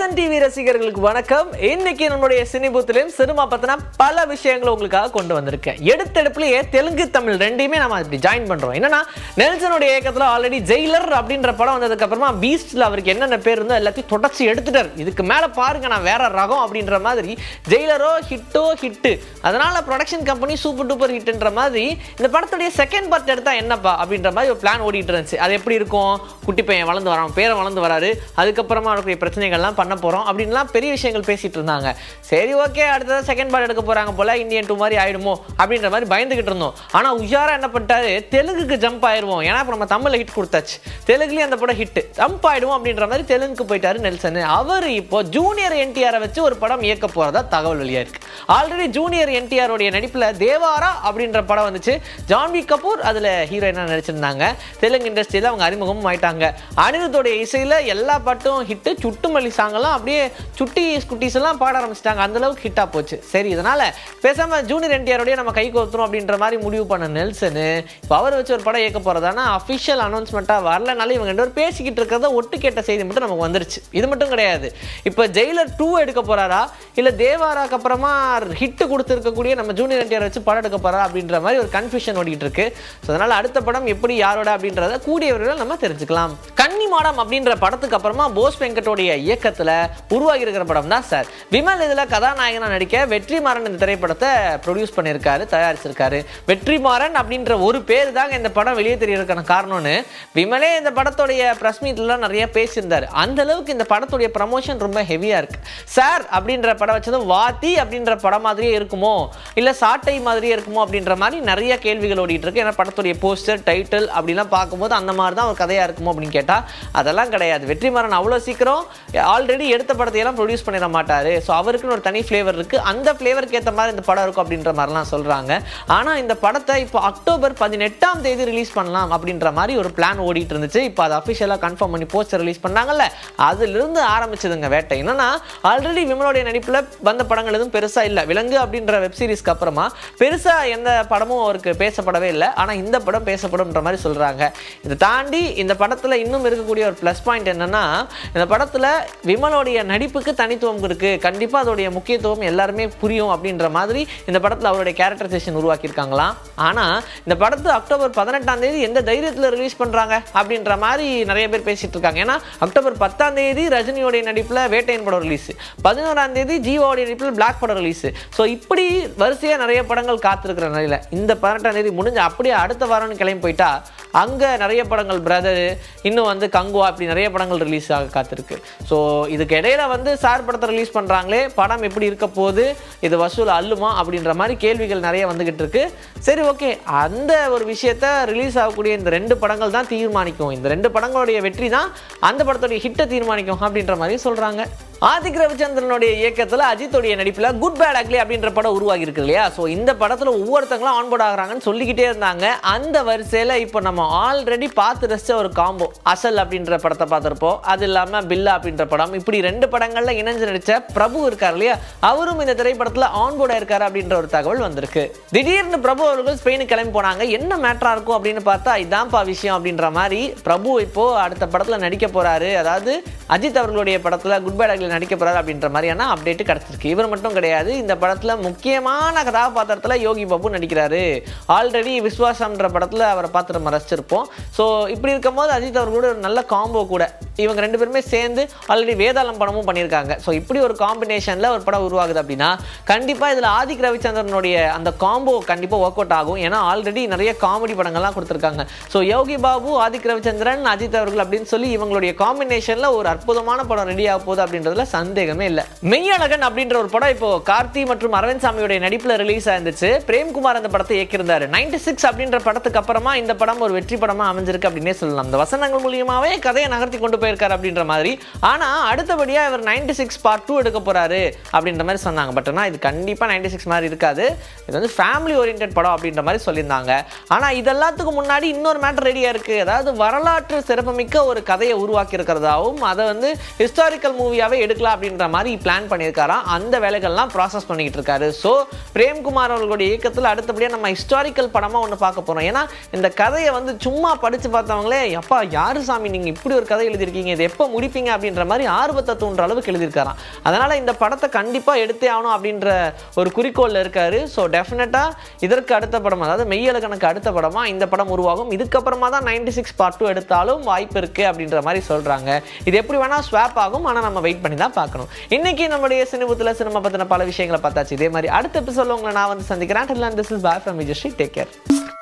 Vasan TV ரசிகர்களுக்கு வணக்கம். இன்னைக்கு நம்மளுடைய சினிபூத்திலும் சினிமா பத்தின பல விஷயங்களை உங்களுக்காக கொண்டு வந்திருக்கேன். எடுத்தெடுப்புலயே தெலுங்கு தமிழ் ரெண்டையுமே நம்ம இப்படி ஜாயின் பண்றோம். என்னன்னா நெல்சனுடைய இயக்கத்துல ஆல்ரெடி ஜெயிலர் அப்படின்ற படம் வந்ததுக்கு அப்புறமா பீஸ்ட்ல அவருக்கு என்னென்ன பேர் இருந்தோ எல்லாத்தையும் தொடர்ச்சி எடுத்துட்டார். இதுக்கு மேல பாருங்க நான் வேற ரகம் அப்படின்ற மாதிரி ஜெயிலரோ ஹிட்டு. அதனால ப்ரொடக்ஷன் கம்பெனி சூப்பர் டூப்பர் ஹிட்ன்ற மாதிரி இந்த படத்துடைய செகண்ட் பார்ட் எடுத்தா என்னப்பா அப்படின்ற மாதிரி ஒரு பிளான் ஓடிட்டு இருந்துச்சு. அது எப்படி இருக்கும், குட்டி பையன் வளர்ந்து வரான், பேரை வளர்ந்து வராரு, அதுக்கப்புறமா அவருடைய பிரச்சனைகள்லாம் பண்ண போறோம் அப்படின்லாம் பெரிய விஷயங்கள் பேசிட்டு இருந்தாங்க. சரி ஓகே, அடுத்தது செகண்ட் பார்ட் எடுக்க போறாங்க போல, இந்தியன் 2 மாதிரி ஆயிடுமோ அப்படின்ற மாதிரி பயந்துகிட்டு இருந்தோம். ஆனா உஷாரா என்ன பண்ணிட்டாரு, தெலுங்குக்கு ஜம்ப் ஆயிடுவோம். ஏன்னா இப்போ நம்ம தமிழ்ல ஹிட் கொடுத்தாச்சு, தெலுங்குலயும் அந்த படம் ஹிட், ஜம்ப் ஆயிடுவோம் அப்படின்ற மாதிரி தெலுங்குக்கு போயிட்டாரு நெல்சன். அவர் இப்போ ஜூனியர் என்டிஆரை வச்சு ஒரு படம் இயக்க போறதா தகவல் வெளியா இருக்கு. ஆல்ரெடி ஜூனியர் என்டிஆர் உடைய நடிப்புல தேவாரா அப்படின்ற படம் வந்துச்சு. ஜான்வி கபூர் அதுல ஹீரோயினா நடிச்சிருந்தாங்க. தெலுங்கு இண்டஸ்ட்ரியில அவங்க அறிமுகமும் ஆயிட்டாங்க. அனிருத்தோடைய இசையில எல்லா பாட்டும் ஹிட், சுட்டுமல்லி சாங்கெல்லாம் அப்படியே குட்டீஸ் எல்லாம் பாட ஆரம்பிச்சிட்டாங்க. அந்த அளவுக்கு ஹிட்டா போச்சு. சரி, இதனால பேசாம ஜூனியர் என்டிஆரோடய நம்ம கை கோர்த்துறோம் அப்படின்ற மாதிரி முடிவு பண்ண நெல்சன் இப்போ அவர் வச்சு ஒரு படம் இயக்க போறதானா அஃபிஷியல் அனௌன்ஸ்மெண்ட்டா வரலனால இவங்க ரெண்டு பேரும் பேசிக்கிட்டு இருக்கிறத ஒட்டு கேட்ட செய்தி மட்டும் நமக்கு வந்துருச்சு. இது மட்டும் கிடையாது, இப்போ ஜெயிலர் 2 எடுக்க போறாரா இல்ல தேவாராக்கு அப்புறமா ஹிட் கொடுத்துருக்கக்கூடிய நம்ம ஜூனியர் என்டிஆர் வச்சு படம் எடுக்க போறா அப்படின்ற மாதிரி ஒரு கன்ஃபியூஷன் ஓடிட்டு இருக்கு. அதனால அடுத்த படம் எப்படி யாரோட அப்படின்றத கூடிய விரைவில் நம்ம தெரிஞ்சுக்கலாம். கன்னிமாடம் அப்படின்ற படத்துக்கு அப்புறமா போஸ் வெங்கட்டோடைய இயக்கத்துல உருவாகி இருக்கிற படம் தான் சார். விமல் இதுல கதாநாயகனா நடிக்க வெற்றிமாறன் இந்த திரைப்படத்தை ப்ரொடியூஸ் பண்ணியிருக்காரு, தயாரிச்சிருக்காரு. வெற்றிமாறன் அப்படின்ற ஒரு பேர் தாங்க இந்த படம் வெளியே தெரியறதுக்கான காரணம்னு விமலே இந்த படத்துடைய பிரஸ் மீட்ல நிறைய பேசியிருந்தாரு. அந்த அளவுக்கு இந்த படத்துடைய ப்ரமோஷன் ரொம்ப ஹெவியா இருக்கு. சார் அப்படின்ற படம் வச்சது வாத்தி அப்படின்ற படம் மாதிரியே இருக்குமோ இல்ல சாட்டை மாதிரியே இருக்குமோ அப்படின்ற மாதிரி நிறைய கேள்விகள் ஓடிட்டு இருக்கு. ஏன்னா படத்துடைய போஸ்டர் டைட்டில் அப்படிலாம் பார்க்கும்போது அந்த மாதிரி தான் ஒரு கதையா இருக்குமோ அப்படின்னு கேட்டா அதெல்லாம் கிடையாது. வெற்றிமாறன் அவ்வளோ சீக்கிரம் ஆல்ரெடி எடுத்த படத்தையெல்லாம் ப்ரொடியூஸ் பண்ணிட மாட்டாரு. ஸோ அவருக்குன்னு ஒரு தனி ஃப்ளேவர் இருக்கு, அந்த ஃப்ளேவருக்கு ஏற்ற மாதிரி இந்த படம் இருக்கும் அப்படின்ற மாதிரிலாம் சொல்றாங்க. ஆனால் இந்த படத்தை இப்போ அக்டோபர் 18ஆம் தேதி ரிலீஸ் பண்ணலாம் அப்படின்ற மாதிரி ஒரு பிளான் ஓடிட்டு இருந்துச்சு. இப்போ அதை அஃபிஷியலாக கன்ஃபார்ம் பண்ணி போஸ்டர் ரிலீஸ் பண்ணாங்கல்ல, அதிலிருந்து ஆரம்பிச்சதுங்க வேட்டை. என்னன்னா ஆல்ரெடி விமலோடைய நடிப்பில் வந்த படங்கள் எதுவும் பெருசாக இல்லை. விலங்கு அப்படின்ற வெப் சீரிஸ்க்கு அப்புறமா பெருசாக எந்த படமும் அவருக்கு பேசப்படவே இல்லை. ஆனால் இந்த படம் பேசப்படும்ன்ற மாதிரி சொல்றாங்க. இதை தாண்டி இந்த படத்தில் இன்னும் இருக்கக்கூடிய ஒரு ப்ளஸ் பாயிண்ட் என்னன்னா, இந்த படத்தில் விமலோடைய நடிப்புக்கு தனித்துவம் இருக்கு, கண்டிப்பா அதோடைய முக்கியத்துவம் எல்லாருமே புரியும் அப்படின்ற மாதிரி இந்த படத்துல அவருடைய கேரக்டரைசேஷன் உருவாக்கியிருக்காங்களாம். ஆனா இந்த படத்தை அக்டோபர் 18ஆம் தேதி எந்த தைரியத்துல ரிலீஸ் பண்றாங்க அப்படின்ற மாதிரி நிறைய பேர் பேசிட்டு இருக்காங்க. ஏன்னா அக்டோபர் 10ஆம் தேதி ரஜினியோடைய நடிப்புல வேட்டையின் படம் ரிலீஸ், 11ஆம் தேதி ஜீவாவுடைய நடிப்புல பிளாக் படம் ரிலீஸ். ஸோ இப்படி வரிசையா நிறைய படங்கள் காத்திருக்கிற நிலையில இந்த 18ஆம் தேதி முடிஞ்சு அப்படியே அடுத்த வாரம்னு கிளம்பி போயிட்டா அங்க நிறைய படங்கள் பிரதர், இன்னும் வந்து கங்குவா, இப்படி நிறைய படங்கள் ரிலீஸ் ஆக காத்திருக்கு. ஸோ இதுக்கு இடையில வந்து சார் படத்தை ரிலீஸ் பண்றாங்களே, படம் எப்படி இருக்க போகுது, இது வசூல் அள்ளுமா அப்படின்ற மாதிரி கேள்விகள் நிறைய வந்துகிட்டு இருக்கு. சரி ஓகே, அந்த ஒரு விஷயத்த ரிலீஸ் ஆகக்கூடிய இந்த 2 படங்கள் தான் தீர்மானிக்கும். இந்த 2 படங்களுடைய வெற்றி தான் அந்த படத்துடைய ஹிட்டை தீர்மானிக்கும் அப்படின்ற மாதிரி சொல்றாங்க. ஆதிக் ரவிச்சந்திரனுடைய இயக்கத்தில் அஜித்தோடைய நடிப்பில் குட் பேட் அக்லி அப்படின்ற படம் உருவாகி இருக்கு இல்லையா. ஸோ இந்த படத்தில் ஒவ்வொருத்தங்களும் ஆன்போர்ட் ஆகுறாங்கன்னு சொல்லிக்கிட்டே இருந்தாங்க. அந்த வரிசையில் இப்போ நம்ம ஆல்ரெடி பார்த்து ரசித்த ஒரு காம்போ அசல் அப்படின்ற படத்தை பார்த்துருப்போம். அது இல்லாமல் பில்லா அப்படின்ற படம், இப்படி 2 படங்களில் இணைஞ்சு நடித்த பிரபு இருக்கார் இல்லையா, அவரும் இந்த திரைப்படத்தில் ஆன்போர்டாக இருக்காரு அப்படின்ற ஒரு தகவல் வந்திருக்கு. திடீர்னு பிரபு அவர்கள் ஸ்பெயினுக்கு கிளம்பி போனாங்க. என்ன மேட்டரா இருக்கும் அப்படின்னு பார்த்தா இதான்ப்பா விஷயம் அப்படின்ற மாதிரி பிரபு இப்போ அடுத்த படத்தில் நடிக்க போறாரு. அதாவது அஜித் அவர்களுடைய படத்தில் குட் பேட் அக்லி நடிக்க போறாரு அப்படின்ற மாதிரியான அப்டேட் கிடைச்சிருக்கு. இவர் மட்டும் கிடையாது, இந்த படத்துல முக்கியமான கதாபாத்திரத்துல யோகி பாபு நடிக்கிறாரு. ஆல்ரெடி விஸ்வாசம்ன்ற படத்துல அவரை பார்த்து நம்ம ரசிச்சிருப்போம். ஸோ இப்படி இருக்கும்போது அஜித் அவர்களோட ஒரு நல்ல காம்போ கூட இவங்க 2 பேருமே சேர்ந்து ஆல்ரெடி வேதாளம் படமும் பண்ணியிருக்காங்க. ஸோ இப்படி ஒரு காம்பினேஷன்ல ஒரு படம் உருவாகுது அப்படின்னா கண்டிப்பா இதுல ஆதிக் ரவிச்சந்திரனுடைய அந்த காம்போ கண்டிப்பா ஒர்க் அவுட் ஆகும். ஏன்னா ஆல்ரெடி நிறைய காமெடி படங்கள்லாம் கொடுத்துருக்காங்க. ஸோ யோகி பாபு, ஆதிக் ரவிச்சந்திரன், அஜித் அவர்கள் அப்படின்னு சொல்லி இவங்களுடைய காம்பினேஷன்ல ஒரு அற்புதமான படம் ரெடி ஆக போகுது அப்படின்றதுல சந்தேகமே இல்ல. மெய்யழகன் அப்படின்ற ஒரு படம் இப்போ கார்த்தி மற்றும் அரவிந்த் சாமியோட நடிப்புல ரிலீஸ் ஆயிருந்துச்சு. பிரேம்குமார் அந்த படத்தை இயக்கியிருந்தாரு. 96 அப்படின்ற படத்துக்கு அப்புறமா இந்த படம் ஒரு வெற்றி படமா அமைஞ்சிருக்கு அப்படின்னே சொல்லலாம். இந்த வசனங்கள் மூலியமாவே கதையை நகர்த்தி கொண்டு போயிருக்காரு அப்படின்ற மாதிரி. ஆனா அடுத்தபடியா இவர் 96 பார்ட் 2 எடுக்க போறாரு அப்படின்ற மாதிரி சொன்னாங்க. பட் ஆனா இது கண்டிப்பா 96 மாதிரி இருக்காது, இது வந்து ஃபேமிலி ஓரியன்டட் படம் அப்படின்ற மாதிரி சொல்லியிருந்தாங்க. ஆனா இதெல்லாத்துக்கும் முன்னாடி இன்னொரு மேட்டர் ரெடியா இருக்கு. அதாவது வரலாற்று சிறப்புமிக்க ஒரு கதையை உருவாக்கி இருக்கிறதாவும் அதை வந்து ஹிஸ்டாரிக்கல் மூவியாவே எடுக்கலாம் அப்படின்ற மாதிரி பிளான் பண்ணியிருக்காராம். அந்த வேலைகள்லாம் ப்ராசஸ் பண்ணிக்கிட்டு இருக்காரு. ஸோ பிரேம்குமார் அவர்களுடைய இயக்கத்தில் அடுத்தபடியாக நம்ம ஹிஸ்டாரிக்கல் படமாக ஒன்று பார்க்க போகிறோம். ஏன்னா இந்த கதையை வந்து சும்மா படித்து பார்த்தவங்களே, அப்பா யாரு சாமி நீங்கள் இப்படி ஒரு கதை எழுதியிருக்கீங்க பண்ணியிருக்கீங்க, இது எப்போ முடிப்பீங்க அப்படின்ற மாதிரி ஆர்வத்தை தூண்டுற அளவுக்கு எழுதியிருக்காராம். அதனால் இந்த படத்தை கண்டிப்பாக எடுத்தே ஆகணும் அப்படின்ற ஒரு குறிக்கோளில் இருக்காரு. ஸோ டெஃபினட்டாக இதற்கு அடுத்த படம், அதாவது மெய்யழகனுக்கு அடுத்த படமாக இந்த படம் உருவாகும். இதுக்கப்புறமா தான் 96 Part 2 எடுத்தாலும் வாய்ப்பு இருக்குது அப்படின்ற மாதிரி சொல்கிறாங்க. இது எப்படி வேணால் ஸ்வாப் ஆகும், ஆனால் நம்ம வெயிட் பண்ணி தான் பார்க்கணும். இன்னைக்கு நம்முடைய சினிபூத்தில் சினிமா பற்றின பல விஷயங்களை பார்த்தாச்சு. இதே மாதிரி அடுத்த எபிசோட உங்களை நான் வந்து சந்திக்கிறேன். This is bye from Vijay. Take care.